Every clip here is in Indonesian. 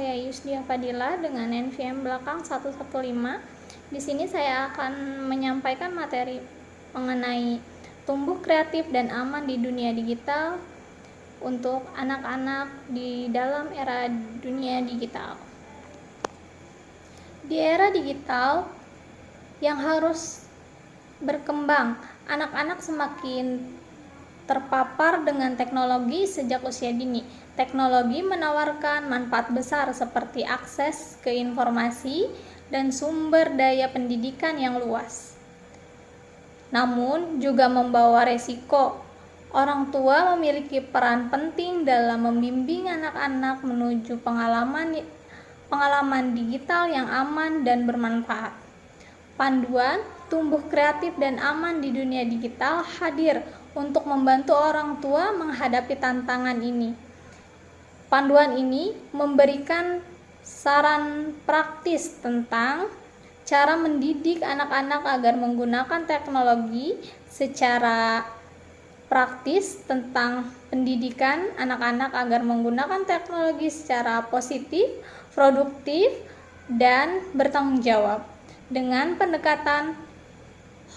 saya Yusdia Fadila dengan NVM belakang 115. Di sini saya akan menyampaikan materi mengenai tumbuh kreatif dan aman di dunia digital untuk anak-anak di dalam era dunia digital. Di era digital yang harus berkembang, anak-anak semakin terpapar dengan teknologi sejak usia dini. Teknologi menawarkan manfaat besar seperti akses ke informasi dan sumber daya pendidikan yang luas. Namun juga membawa resiko. Orang tua memiliki peran penting dalam membimbing anak-anak menuju pengalaman digital yang aman dan bermanfaat. Panduan tumbuh kreatif dan aman di dunia digital hadir untuk membantu orang tua menghadapi tantangan ini. Panduan ini memberikan saran praktis tentang cara mendidik anak-anak agar menggunakan teknologi secara praktis, tentang pendidikan anak-anak agar menggunakan teknologi secara positif, produktif, dan bertanggung jawab. Dengan pendekatan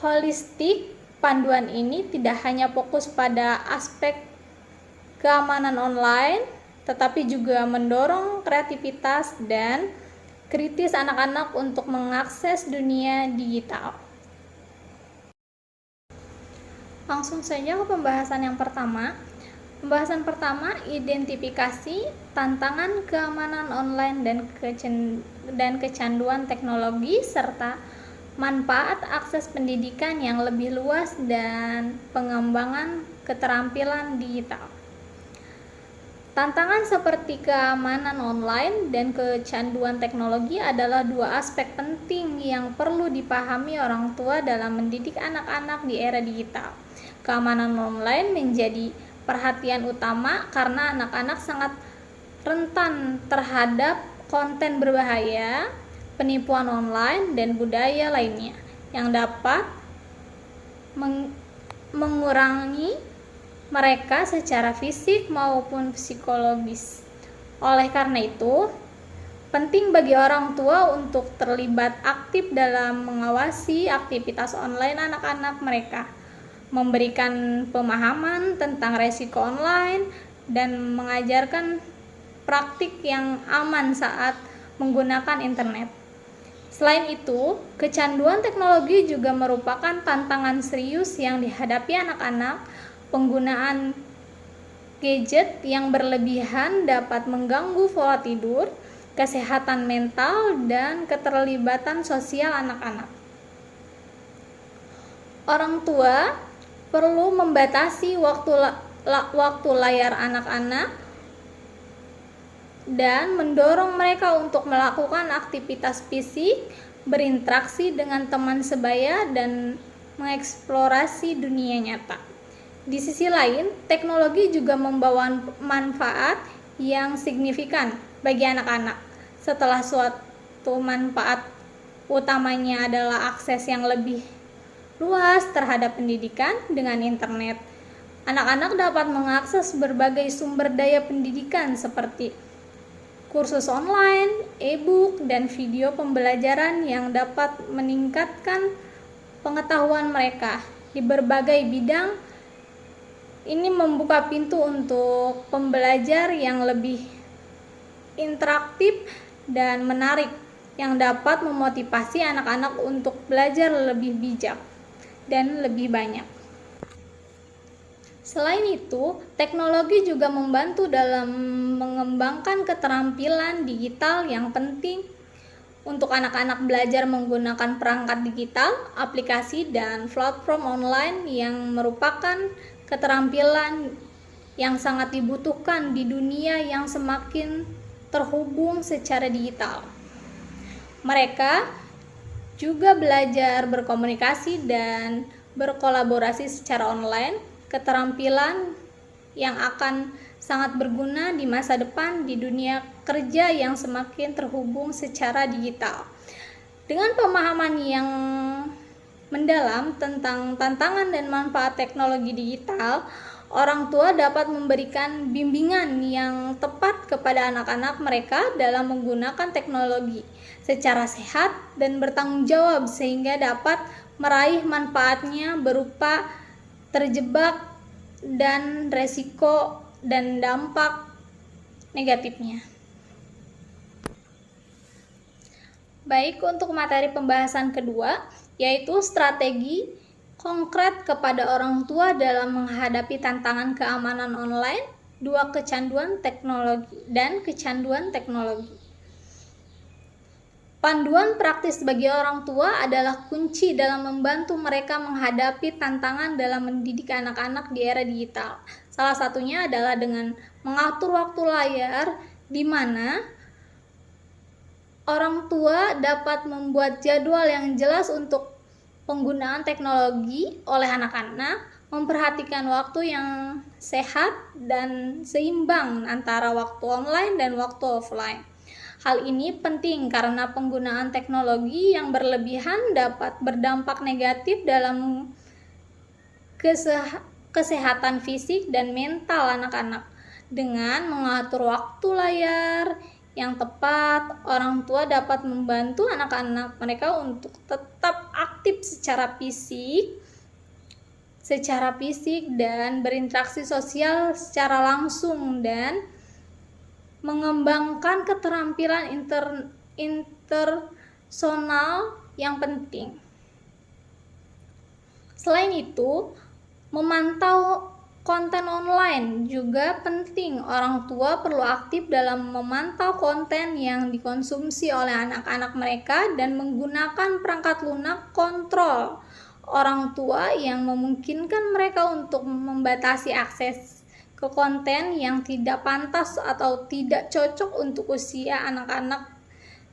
holistik, panduan ini tidak hanya fokus pada aspek keamanan online, tetapi juga mendorong kreativitas dan kritis anak-anak untuk mengakses dunia digital. Langsung saja ke pembahasan yang pertama. Pembahasan pertama, identifikasi tantangan keamanan online dan kecanduan teknologi serta manfaat akses pendidikan yang lebih luas dan pengembangan keterampilan digital. Tantangan seperti keamanan online dan kecanduan teknologi adalah dua aspek penting yang perlu dipahami orang tua dalam mendidik anak-anak di era digital. Keamanan online menjadi perhatian utama karena anak-anak sangat rentan terhadap konten berbahaya, penipuan online, dan budaya lainnya yang dapat mengurangi mereka secara fisik maupun psikologis. Oleh karena itu, penting bagi orang tua untuk terlibat aktif dalam mengawasi aktivitas online anak-anak mereka, memberikan pemahaman tentang resiko online, dan mengajarkan praktik yang aman saat menggunakan internet. Selain itu, kecanduan teknologi juga merupakan tantangan serius yang dihadapi anak-anak. Penggunaan gadget yang berlebihan dapat mengganggu pola tidur, kesehatan mental, dan keterlibatan sosial anak-anak. Orang tua perlu membatasi waktu layar anak-anak dan mendorong mereka untuk melakukan aktivitas fisik, berinteraksi dengan teman sebaya, dan mengeksplorasi dunia nyata. Di sisi lain, teknologi juga membawa manfaat yang signifikan bagi anak-anak. Setelah suatu manfaat utamanya adalah akses yang lebih luas terhadap pendidikan dengan internet, anak-anak dapat mengakses berbagai sumber daya pendidikan seperti kursus online, e-book, dan video pembelajaran yang dapat meningkatkan pengetahuan mereka di berbagai bidang. Ini membuka pintu untuk pembelajar yang lebih interaktif dan menarik, yang dapat memotivasi anak-anak untuk belajar lebih bijak dan lebih banyak. Selain itu, teknologi juga membantu dalam mengembangkan keterampilan digital yang penting untuk anak-anak belajar menggunakan perangkat digital, aplikasi, dan platform online yang merupakan keterampilan yang sangat dibutuhkan di dunia yang semakin terhubung secara digital. Mereka juga belajar berkomunikasi dan berkolaborasi secara online, keterampilan yang akan sangat berguna di masa depan di dunia kerja yang semakin terhubung secara digital. Dengan pemahaman yang mendalam tentang tantangan dan manfaat teknologi digital, Orang tua dapat memberikan bimbingan yang tepat kepada anak-anak mereka dalam menggunakan teknologi secara sehat dan bertanggung jawab sehingga dapat meraih manfaatnya berupa terjebak dan resiko dan dampak negatifnya. Baik, untuk materi pembahasan kedua, yaitu strategi konkret kepada orang tua dalam menghadapi tantangan keamanan online, kecanduan teknologi. Panduan praktis bagi orang tua adalah kunci dalam membantu mereka menghadapi tantangan dalam mendidik anak-anak di era digital. Salah satunya adalah dengan mengatur waktu layar, di mana orang tua dapat membuat jadwal yang jelas untuk penggunaan teknologi oleh anak-anak, memperhatikan waktu yang sehat dan seimbang antara waktu online dan waktu offline. Hal ini penting karena penggunaan teknologi yang berlebihan dapat berdampak negatif dalam kesehatan fisik dan mental anak-anak. Dengan mengatur waktu layar yang tepat, orang tua dapat membantu anak-anak mereka untuk tetap aktif secara fisik dan berinteraksi sosial secara langsung dan mengembangkan keterampilan interpersonal yang penting. Selain itu, memantau konten online juga penting. Orang tua perlu aktif dalam memantau konten yang dikonsumsi oleh anak-anak mereka dan menggunakan perangkat lunak kontrol orang tua yang memungkinkan mereka untuk membatasi akses ke konten yang tidak pantas atau tidak cocok untuk usia anak-anak.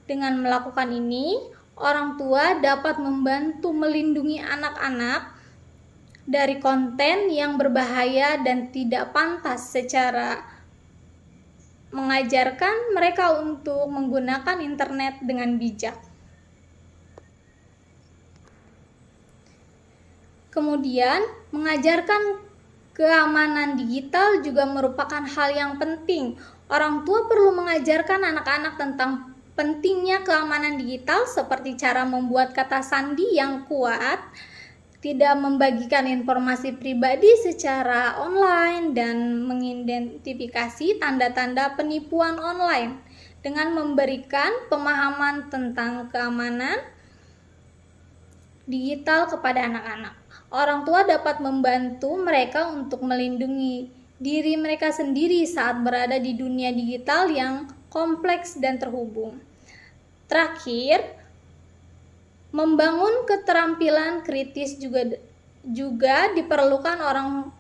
Dengan melakukan ini, orang tua dapat membantu melindungi anak-anak dari konten yang berbahaya dan tidak pantas, secara mengajarkan mereka untuk menggunakan internet dengan bijak. Kemudian, mengajarkan keamanan digital juga merupakan hal yang penting. Orang tua perlu mengajarkan anak-anak tentang pentingnya keamanan digital, seperti cara membuat kata sandi yang kuat, tidak membagikan informasi pribadi secara online, dan mengidentifikasi tanda-tanda penipuan online dengan memberikan pemahaman tentang keamanan digital kepada anak-anak. Orang tua dapat membantu mereka untuk melindungi diri mereka sendiri saat berada di dunia digital yang kompleks dan terhubung. Terakhir, membangun keterampilan kritis juga diperlukan. Orang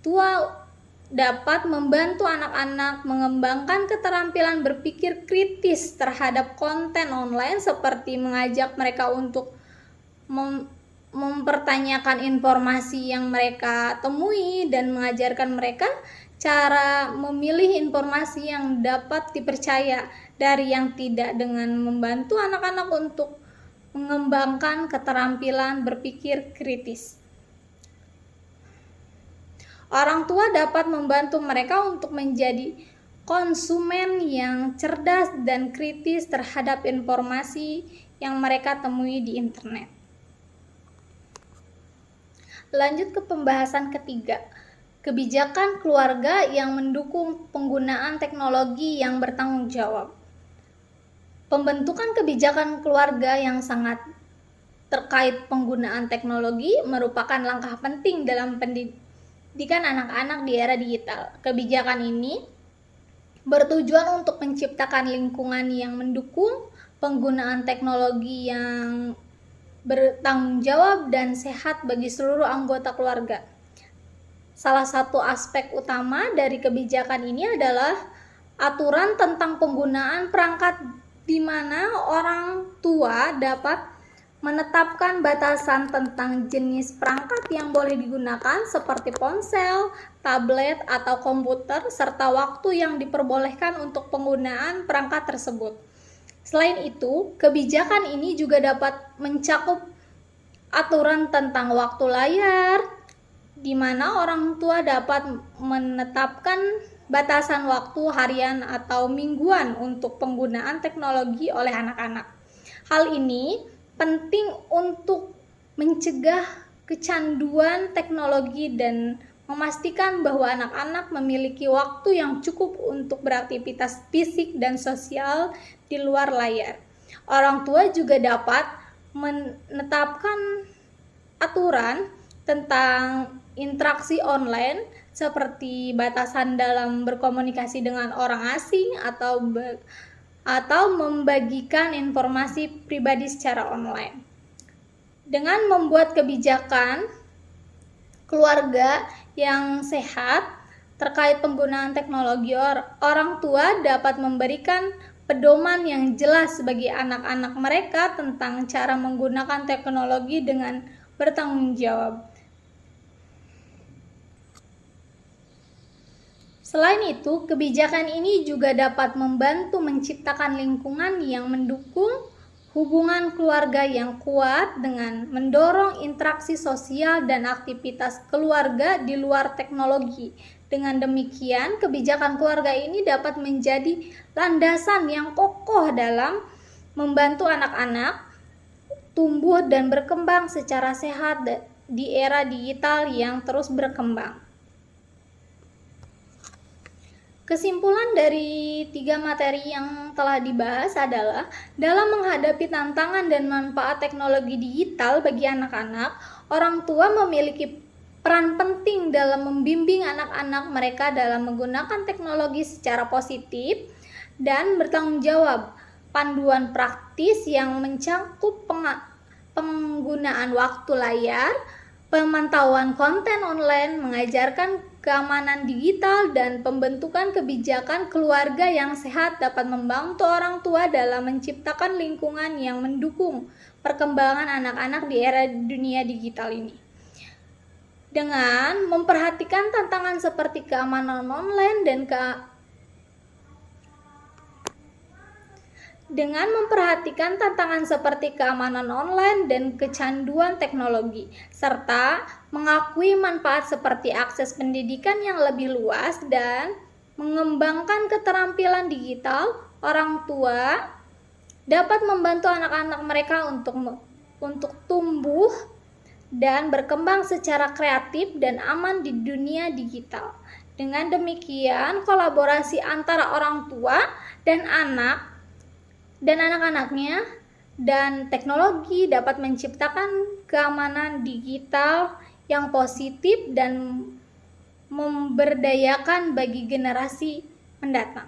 tua dapat membantu anak-anak mengembangkan keterampilan berpikir kritis terhadap konten online, seperti mengajak mereka untuk mempertanyakan informasi yang mereka temui dan mengajarkan mereka cara memilih informasi yang dapat dipercaya dari yang tidak, dengan membantu anak-anak untuk mengembangkan keterampilan berpikir kritis. Orang tua dapat membantu mereka untuk menjadi konsumen yang cerdas dan kritis terhadap informasi yang mereka temui di internet. Lanjut ke pembahasan ketiga, kebijakan keluarga yang mendukung penggunaan teknologi yang bertanggung jawab. Pembentukan kebijakan keluarga yang sangat terkait penggunaan teknologi merupakan langkah penting dalam pendidikan anak-anak di era digital. Kebijakan ini bertujuan untuk menciptakan lingkungan yang mendukung penggunaan teknologi yang bertanggung jawab dan sehat bagi seluruh anggota keluarga. Salah satu aspek utama dari kebijakan ini adalah aturan tentang penggunaan perangkat, di mana orang tua dapat menetapkan batasan tentang jenis perangkat yang boleh digunakan, seperti ponsel, tablet, atau komputer, serta waktu yang diperbolehkan untuk penggunaan perangkat tersebut. Selain itu, kebijakan ini juga dapat mencakup aturan tentang waktu layar, di mana orang tua dapat menetapkan batasan waktu harian atau mingguan untuk penggunaan teknologi oleh anak-anak. Hal ini penting untuk mencegah kecanduan teknologi dan memastikan bahwa anak-anak memiliki waktu yang cukup untuk beraktivitas fisik dan sosial di luar layar. Orang tua juga dapat menetapkan aturan tentang interaksi online seperti batasan dalam berkomunikasi dengan orang asing atau membagikan informasi pribadi secara online. Dengan membuat kebijakan keluarga yang sehat terkait penggunaan teknologi, orang tua dapat memberikan pedoman yang jelas bagi anak-anak mereka tentang cara menggunakan teknologi dengan bertanggung jawab. Selain itu, kebijakan ini juga dapat membantu menciptakan lingkungan yang mendukung hubungan keluarga yang kuat dengan mendorong interaksi sosial dan aktivitas keluarga di luar teknologi. Dengan demikian, kebijakan keluarga ini dapat menjadi landasan yang kokoh dalam membantu anak-anak tumbuh dan berkembang secara sehat di era digital yang terus berkembang. Kesimpulan dari 3 materi yang telah dibahas adalah dalam menghadapi tantangan dan manfaat teknologi digital bagi anak-anak, orang tua memiliki peran penting dalam membimbing anak-anak mereka dalam menggunakan teknologi secara positif dan bertanggung jawab. Panduan praktis yang mencakup penggunaan waktu layar, pemantauan konten online, mengajarkan keamanan digital, dan pembentukan kebijakan keluarga yang sehat dapat membantu orang tua dalam menciptakan lingkungan yang mendukung perkembangan anak-anak di era dunia digital ini. Dengan memperhatikan tantangan seperti keamanan online dan kecanduan teknologi, serta mengakui manfaat seperti akses pendidikan yang lebih luas dan mengembangkan keterampilan digital, orang tua dapat membantu anak-anak mereka untuk tumbuh dan berkembang secara kreatif dan aman di dunia digital. Dengan demikian, kolaborasi antara orang tua dan anak-anaknya dan teknologi dapat menciptakan keamanan digital yang positif dan memberdayakan bagi generasi mendatang.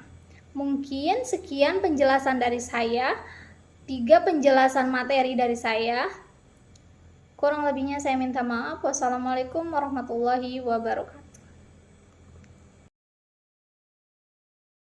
Mungkin sekian penjelasan dari saya, 3 penjelasan materi dari saya. Kurang lebihnya saya minta maaf. Wassalamualaikum warahmatullahi wabarakatuh.